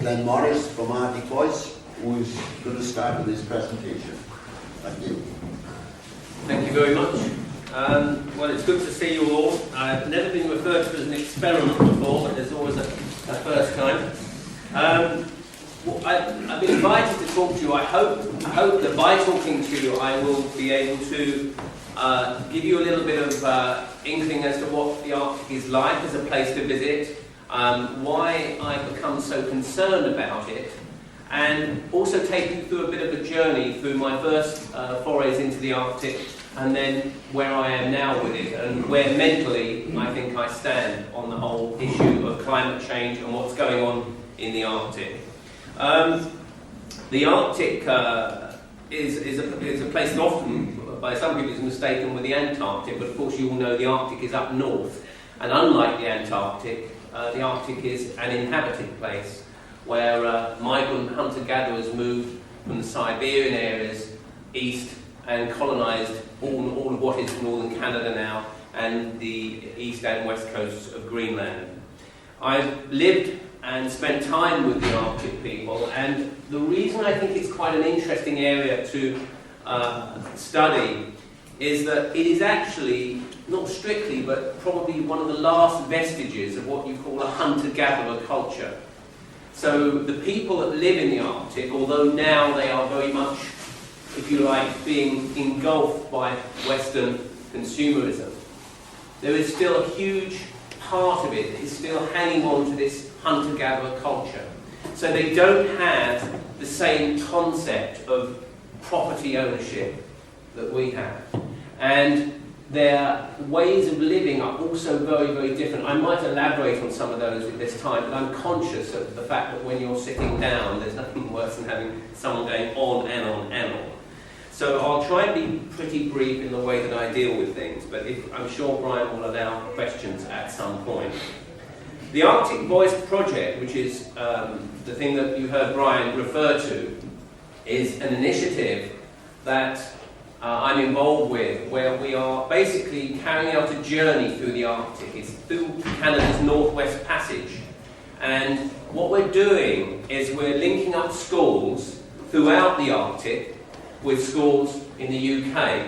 Glenn Morris from Arctic Voice, who's going to start with this presentation. Thank you. Thank you very much. Well, it's good to see you all. I've never been referred to as an experiment before, but there's always a first time. I've been invited to talk to you. I hope that by talking to you I will be able to give you a little bit of inkling as to what the Arctic is like as a place to visit, why I've become so concerned about it, and also take you through a bit of a journey through my first forays into the Arctic, and then where I am now with it, and where mentally I think I stand on the whole issue of climate change and what's going on in the Arctic. The Arctic is a place that often, by some people, is mistaken with the Antarctic, but of course you all know the Arctic is up north, and unlike the Antarctic, the Arctic is an inhabited place where migrant hunter-gatherers moved from the Siberian areas east and colonised all of what is northern Canada now and the east and west coasts of Greenland. I've lived and spent time with the Arctic people, and the reason I think it's quite an interesting area to study is that it is actually, not strictly, but probably one of the last vestiges of what you call a hunter-gatherer culture. So the people that live in the Arctic, although now they are very much, if you like, being engulfed by Western consumerism, there is still a huge part of it that is still hanging on to this hunter-gatherer culture. So they don't have the same concept of property ownership that we have. And their ways of living are also very, very different. I might elaborate on some of those at this time, but I'm conscious of the fact that when you're sitting down, there's nothing worse than having someone going on and on and on. So I'll try and be pretty brief in the way that I deal with things, but I'm sure Brian will allow questions at some point. The Arctic Voice Project, which is the thing that you heard Brian refer to, is an initiative that I'm involved with, where we are basically carrying out a journey through the Arctic. It's through Canada's Northwest Passage. And what we're doing is we're linking up schools throughout the Arctic with schools in the UK.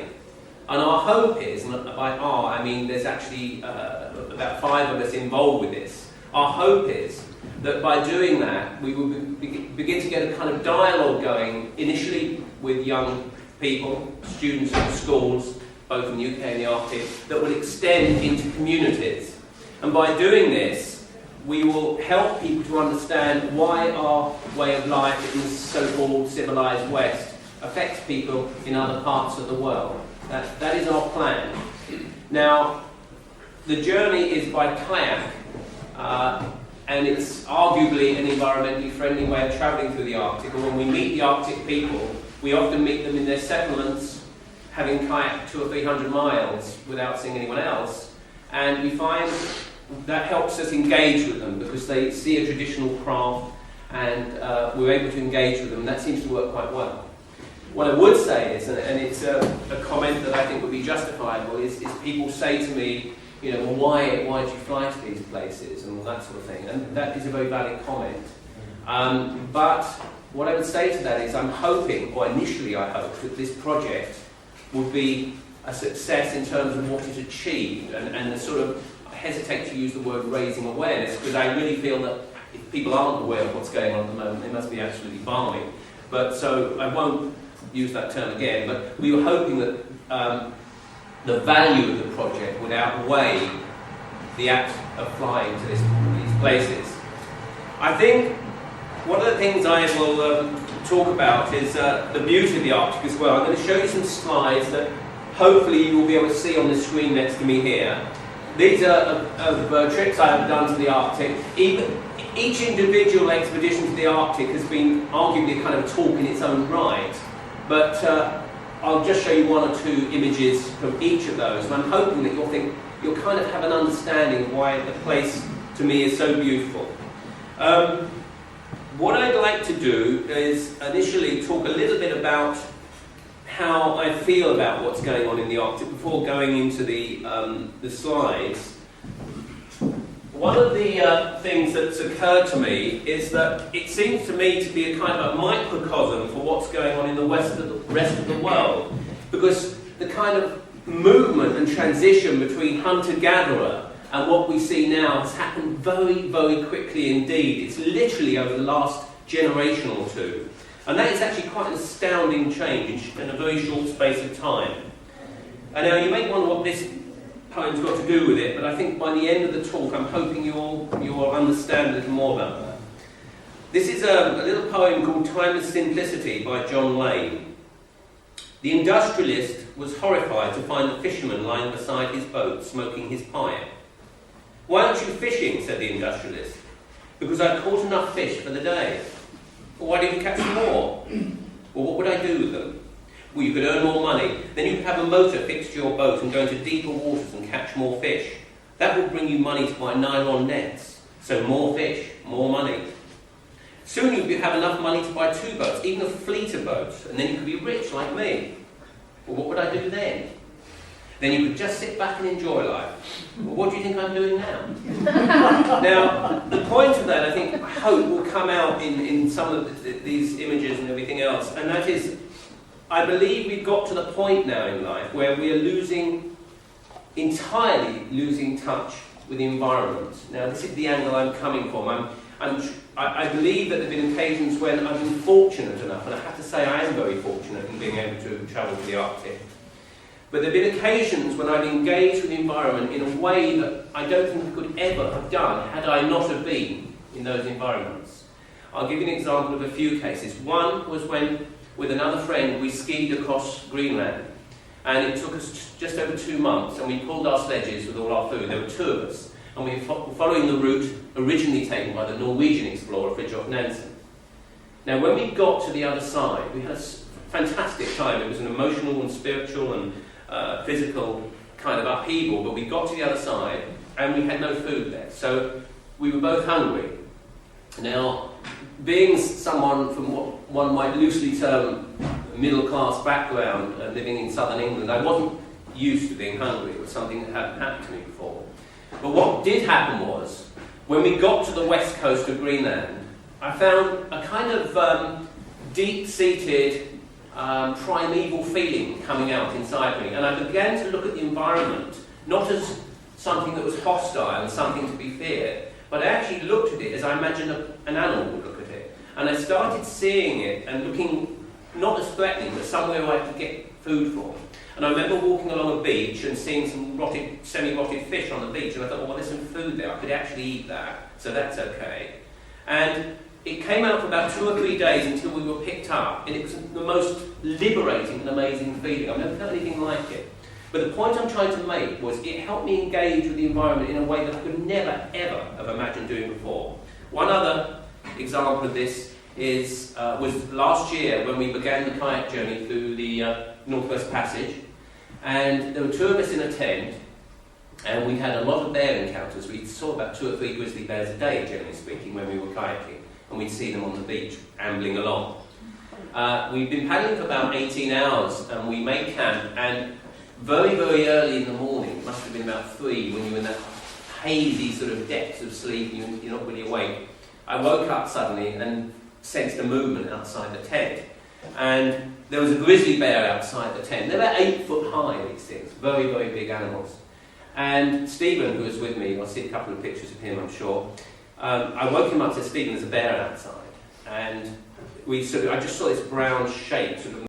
And our hope is, and by our, I mean there's actually about 5 of us involved with this. Our hope is that by doing that, we will begin to get a kind of dialogue going, initially with young people, students at schools, both in the UK and the Arctic, that will extend into communities. And by doing this, we will help people to understand why our way of life in the so-called civilized West affects people in other parts of the world. That is our plan. Now, the journey is by kayak, and it's arguably an environmentally friendly way of travelling through the Arctic. And when we meet the Arctic people, we often meet them in their settlements, having kayaked 200 or 300 miles without seeing anyone else, and we find that helps us engage with them because they see a traditional craft, and we're able to engage with them. That seems to work quite well. What I would say is, and it's a comment that I think would be justifiable, is people say to me, you know, well, why did you fly to these places and all that sort of thing? And that is a very valid comment. But what I would say to that is I'm hoping, or initially I hope, that this project would be a success in terms of what it achieved, and the sort of, I hesitate to use the word raising awareness, because I really feel that if people aren't aware of what's going on at the moment, they must be absolutely balmy. But so I won't use that term again, but we were hoping that the value of the project would outweigh the act of flying to these places. I think one of the things I will talk about is the beauty of the Arctic as well. I'm going to show you some slides that hopefully you will be able to see on the screen next to me here. These are trips I have done to the Arctic. Each individual expedition to the Arctic has been arguably a kind of talk in its own right, but I'll just show you 1 or 2 images from each of those, and I'm hoping that you'll kind of have an understanding of why the place to me is so beautiful. What I'd like to do is initially talk a little bit about how I feel about what's going on in the Arctic before going into the slides. One of the things that's occurred to me is that it seems to me to be a kind of a microcosm for what's going on in the rest of the world. Because the kind of movement and transition between hunter-gatherer and what we see now has happened very, very quickly indeed. It's literally over the last generation or two. And that is actually quite an astounding change in a very short space of time. And now you may wonder what this poem's got to do with it, but I think by the end of the talk I'm hoping you all understand a little more about that. This is a little poem called Timeless Simplicity by John Lane. The industrialist was horrified to find the fisherman lying beside his boat smoking his pipe. "Why aren't you fishing?" said the industrialist. "Because I've caught enough fish for the day." "Well, why didn't you catch more?" "Well, what would I do with them?" "Well, you could earn more money. Then you could have a motor fixed to your boat and go into deeper waters and catch more fish. That would bring you money to buy nylon nets. So more fish, more money. Soon you would have enough money to buy 2 boats, even a fleet of boats, and then you could be rich like me." "Well, what would I do then?" "Then you could just sit back and enjoy life." "Well, what do you think I'm doing now?" Now, the point of that, I think, I hope will come out in some of these images and everything else, and that is, I believe we've got to the point now in life where we are entirely losing touch with the environment. Now, this is the angle I'm coming from. I believe that there have been occasions when I've been fortunate enough, and I have to say I am very fortunate in being able to travel to the Arctic. But there have been occasions when I've engaged with the environment in a way that I don't think I could ever have done had I not have been in those environments. I'll give you an example of a few cases. One was when, with another friend, we skied across Greenland. And it took us just over 2 months, and we pulled our sledges with all our food. There were 2 of us. And we were following the route originally taken by the Norwegian explorer Fridtjof Nansen. Now, when we got to the other side, we had a fantastic time. It was an emotional and spiritual and physical kind of upheaval, but we got to the other side, and we had no food there. So we were both hungry. Now, being someone from what one might loosely term middle-class background, living in southern England, I wasn't used to being hungry. It was something that hadn't happened to me before. But what did happen was, when we got to the west coast of Greenland, I found a kind of deep-seated, primeval feeling coming out inside me. And I began to look at the environment, not as something that was hostile and something to be feared, but I actually looked at it as I imagined an animal would look at it. And I started seeing it and looking not as threatening, but somewhere I could get food from. And I remember walking along a beach and seeing some semi-rotted fish on the beach, and I thought, well, there's some food there. I could actually eat that, so that's okay. And it came out for about 2 or 3 days until we were picked up, and it was the most liberating and amazing feeling. I've never felt anything like it. But the point I'm trying to make was it helped me engage with the environment in a way that I could never, ever have imagined doing before. One other example of this was last year when we began the kayak journey through the Northwest Passage, and there were 2 of us in a tent, and we had a lot of bear encounters. We saw about 2 or 3 grizzly bears a day, generally speaking, when we were kayaking, and we'd see them on the beach ambling along. We'd been paddling for about 18 hours, and we made camp, and very, very early in the morning, it must have been about 3, when you're in that hazy sort of depths of sleep, you're not really awake, I woke up suddenly and sensed a movement outside the tent. And there was a grizzly bear outside the tent. They're about 8 foot high, these things. Very, very big animals. And Stephen, who was with me, I'll see a couple of pictures of him, I'm sure. I woke him up to Stephen, there's a bear outside. And I just saw this brown shape sort of